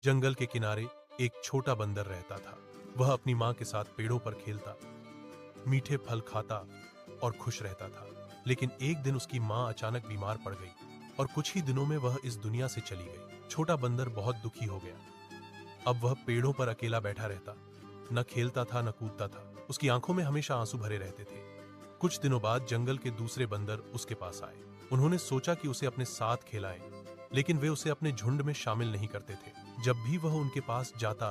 जंगल के किनारे एक छोटा बंदर रहता था। वह अपनी माँ के साथ पेड़ों पर खेलता, मीठे फल खाता और खुश रहता था। लेकिन एक दिन उसकी माँ अचानक बीमार पड़ गई और कुछ ही दिनों में वह इस दुनिया से चली गई। छोटा बंदर बहुत दुखी हो गया। अब वह पेड़ों पर अकेला बैठा रहता, न खेलता था न कूदता था। उसकी आंखों में हमेशा आंसू भरे रहते थे। कुछ दिनों बाद जंगल के दूसरे बंदर उसके पास आए। उन्होंने सोचा कि उसे अपने साथ खिलाएं, लेकिन वे उसे अपने झुंड में शामिल नहीं करते थे। जब भी वह उनके पास जाता,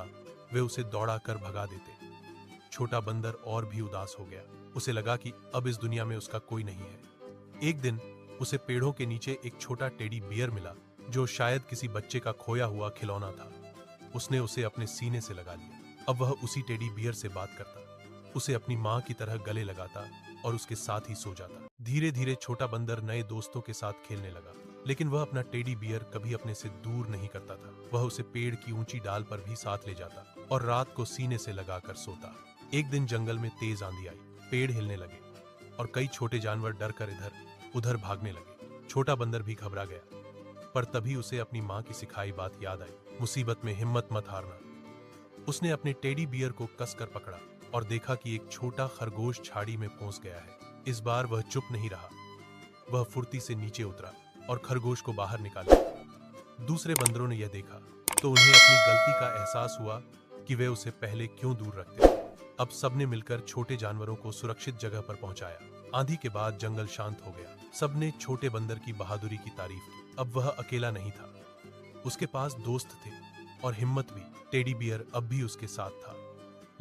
वे उसे दौड़ा कर भगा देते। छोटा बंदर और भी उदास हो गया। उसे लगा कि अब इस दुनिया में उसका कोई नहीं है। एक दिन उसे पेड़ों के नीचे एक छोटा टेडी बियर मिला, जो शायद किसी बच्चे का खोया हुआ खिलौना था। उसने उसे अपने सीने से लगा लिया। अब वह उसी टेडी बियर से बात करता, उसे अपनी माँ की तरह गले लगाता और उसके साथ ही सो जाता। धीरे धीरे छोटा बंदर नए दोस्तों के साथ खेलने लगा, लेकिन वह अपना टेडी बियर कभी अपने से दूर नहीं करता था। वह उसे पेड़ की ऊंची डाल पर भी साथ ले जाता और रात को सीने से लगाकर सोता। एक दिन जंगल में तेज आंधी आई, पेड़ हिलने लगे और कई छोटे जानवर डर कर इधर उधर भागने लगे। छोटा बंदर भी घबरा गया, पर तभी उसे अपनी माँ की सिखाई बात याद आई, मुसीबत में हिम्मत मत हारना। उसने अपने टेडी बियर को कसकर पकड़ा और देखा कि एक छोटा खरगोश झाड़ी में फंस गया है। इस बार वह चुप नहीं रहा। वह फुर्ती से नीचे उतरा और खरगोश को बाहर निकाला। दूसरे बंदरों ने यह देखा तो उन्हें अपनी गलती का एहसास हुआ कि वे उसे पहले क्यों दूर रखते थे। अब सबने मिलकर छोटे जानवरों को सुरक्षित जगह पर पहुंचाया। आंधी के बाद जंगल शांत हो गया। सबने छोटे बंदर की बहादुरी की तारीफ की। अब वह अकेला नहीं था, उसके पास दोस्त थे और हिम्मत भी। टेडी बियर अब भी उसके साथ था,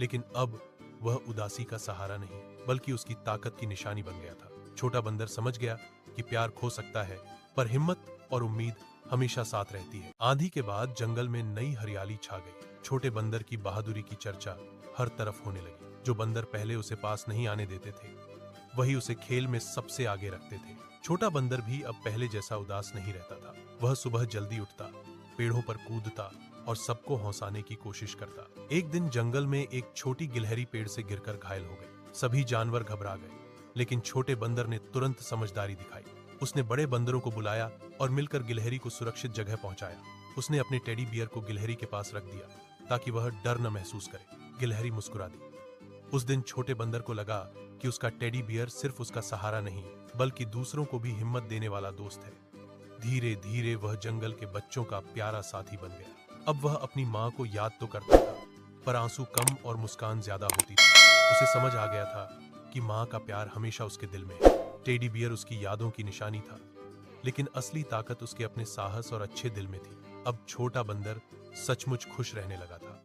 लेकिन अब वह उदासी का सहारा नहीं, बल्कि उसकी ताकत की निशानी बन गया था। छोटा बंदर समझ गया कि प्यार खो सकता है, पर हिम्मत और उम्मीद हमेशा साथ रहती है। आंधी के बाद जंगल में नई हरियाली छा गई। छोटे बंदर की बहादुरी की चर्चा हर तरफ होने लगी। जो बंदर पहले उसे पास नहीं आने देते थे, वही उसे खेल में सबसे आगे रखते थे। छोटा बंदर भी अब पहले जैसा उदास नहीं रहता था। वह सुबह जल्दी उठता, पेड़ों पर कूदता और सबको हंसाने की कोशिश करता। एक दिन जंगल में एक छोटी गिलहरी पेड़ से गिरकर घायल हो गई। सभी जानवर घबरा गए, लेकिन छोटे बंदर ने तुरंत समझदारी दिखाई। उसने बड़े बंदरों को बुलाया और मिलकर गिलहरी को सुरक्षित जगह पहुंचाया। उसने अपने टेडी बियर को गिलहरी के पास रख दिया ताकि वह डर न महसूस करे। गिलहरी मुस्कुरा दी। उस दिन छोटे बंदर को लगा कि उसका टेडी बियर सिर्फ उसका सहारा नहीं, बल्कि दूसरों को भी हिम्मत देने वाला दोस्त है। धीरे धीरे वह जंगल के बच्चों का प्यारा साथी बन गया। अब वह अपनी माँ को याद तो करता था, पर आंसू कम और मुस्कान ज्यादा होती थी। उसे समझ आ गया था कि माँ का प्यार हमेशा उसके दिल में है। टेडी बियर उसकी यादों की निशानी था, लेकिन असली ताकत उसके अपने साहस और अच्छे दिल में थी। अब छोटा बंदर सचमुच खुश रहने लगा था।